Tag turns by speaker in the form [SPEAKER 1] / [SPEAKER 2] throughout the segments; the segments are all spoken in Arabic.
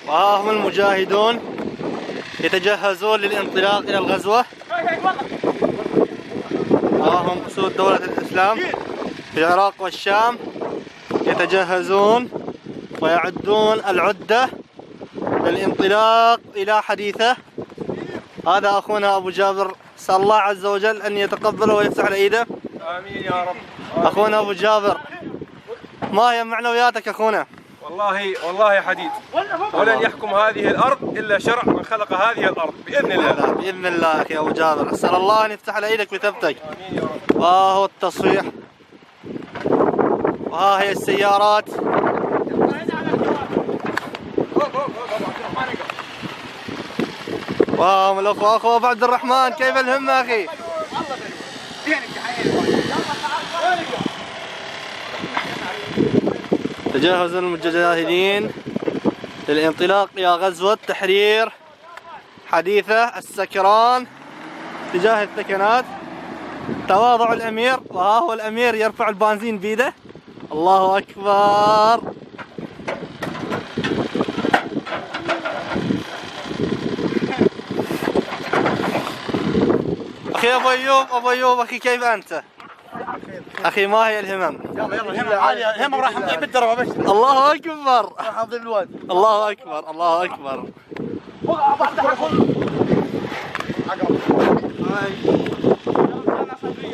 [SPEAKER 1] وها هم المجاهدون يتجهزون للانطلاق إلى الغزوة. ها هم أسود دولة الإسلام في العراق والشام يتجهزون ويعدون العدة للانطلاق إلى حديثه. هذا أخونا أبو جابر، نسأل الله عز وجل أن يتقبله ويفتح على إيده.
[SPEAKER 2] آمين يا رب.
[SPEAKER 1] أخونا أبو جابر، ما هي معنوياتك أخونا؟
[SPEAKER 2] والله حديد، ولن يحكم هذه الأرض إلا شرع من خلق هذه الأرض بإذن الله.
[SPEAKER 1] بإذن الله أخي أبو جابر، أسأل الله أن يفتح على إيدك ويثبتك.
[SPEAKER 2] آمين يا رب.
[SPEAKER 1] وها هو التصفيح، وها هي السيارات. وها هم الأخوة. أخو أبو عبد الرحمن، كيف الهمة أخي؟ تجهز المجاهدين للانطلاق إلى غزوة تحرير حديثة السكران تجاه الثكنات. تواضع الأمير، وها هو الأمير يرفع البنزين بيده. الله أكبر. أخي أبو أيوب أخي، كيف أنت؟ أخي ما هي الهمم؟
[SPEAKER 3] يلا الهمم راح نطيح بالدرب ابشر.
[SPEAKER 1] الله أكبر.
[SPEAKER 3] حاضر الواد.
[SPEAKER 1] الله أكبر الله أكبر.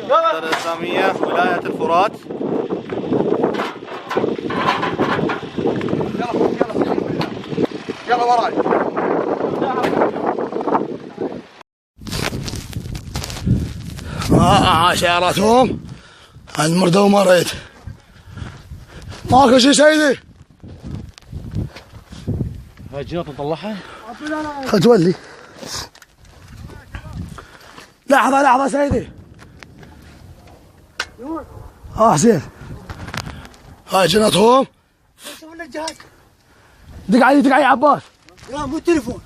[SPEAKER 1] الدار الإسلامية ولاية الفرات.
[SPEAKER 3] يلا وراي. سياراتهم المردة ومريت ماكو شي سيدي.
[SPEAKER 4] هاي الجنط نطلعها؟
[SPEAKER 3] خل تولي. لحظة سيدي. حسين هاي جنطهم.
[SPEAKER 5] شوف لنا الجهاز.
[SPEAKER 3] دق علي عباس.
[SPEAKER 5] لا مو التليفون.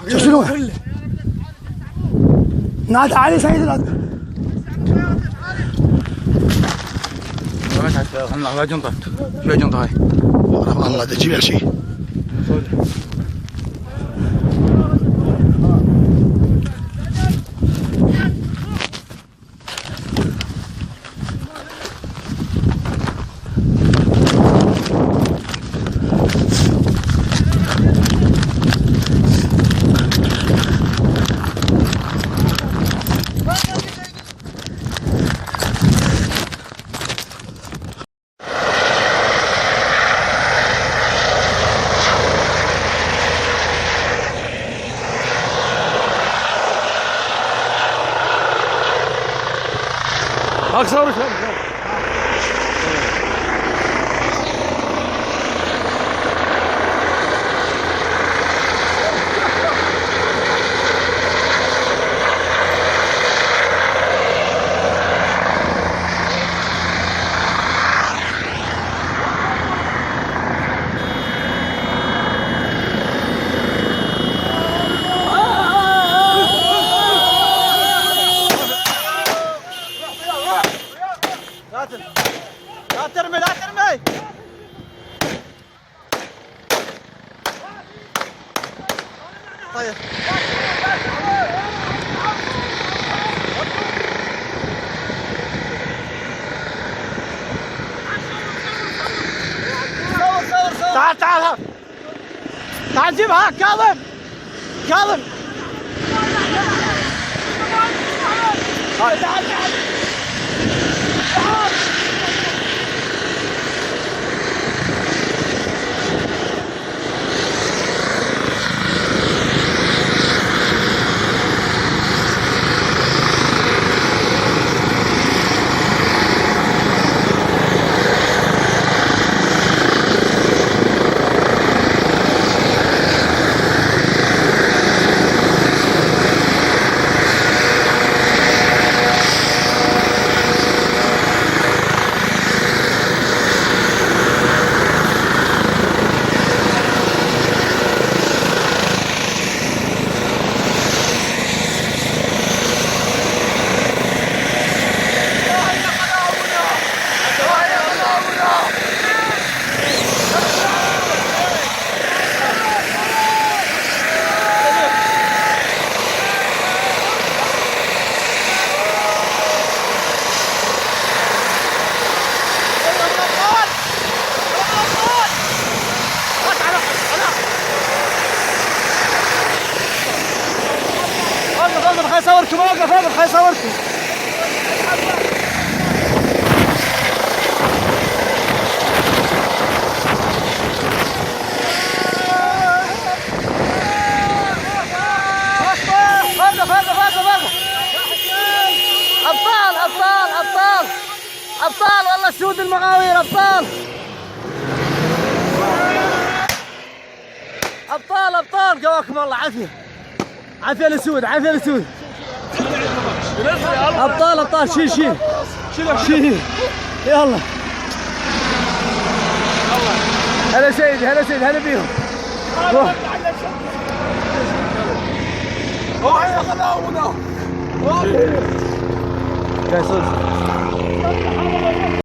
[SPEAKER 3] شنو؟ نادى علي سيدي.
[SPEAKER 4] هاي جنطة، شوي جنطة هاي.
[SPEAKER 3] والله دا تجيب شيء.
[SPEAKER 4] أكثر
[SPEAKER 5] لا ترمي. طيب. تعال جيبها كاظم. تعال. انتم واقف هذا خلي صوركم. ابطال ابطال ابطال ابطال والله السود المغاوير ابطال ابطال ابطال قواكم الله عافيه عافيه الاسود عافيه الاسود ابطال ابطال شيل شيل شيل يلا هلا سيدي هلا سيدي هلا بيهم يا صدق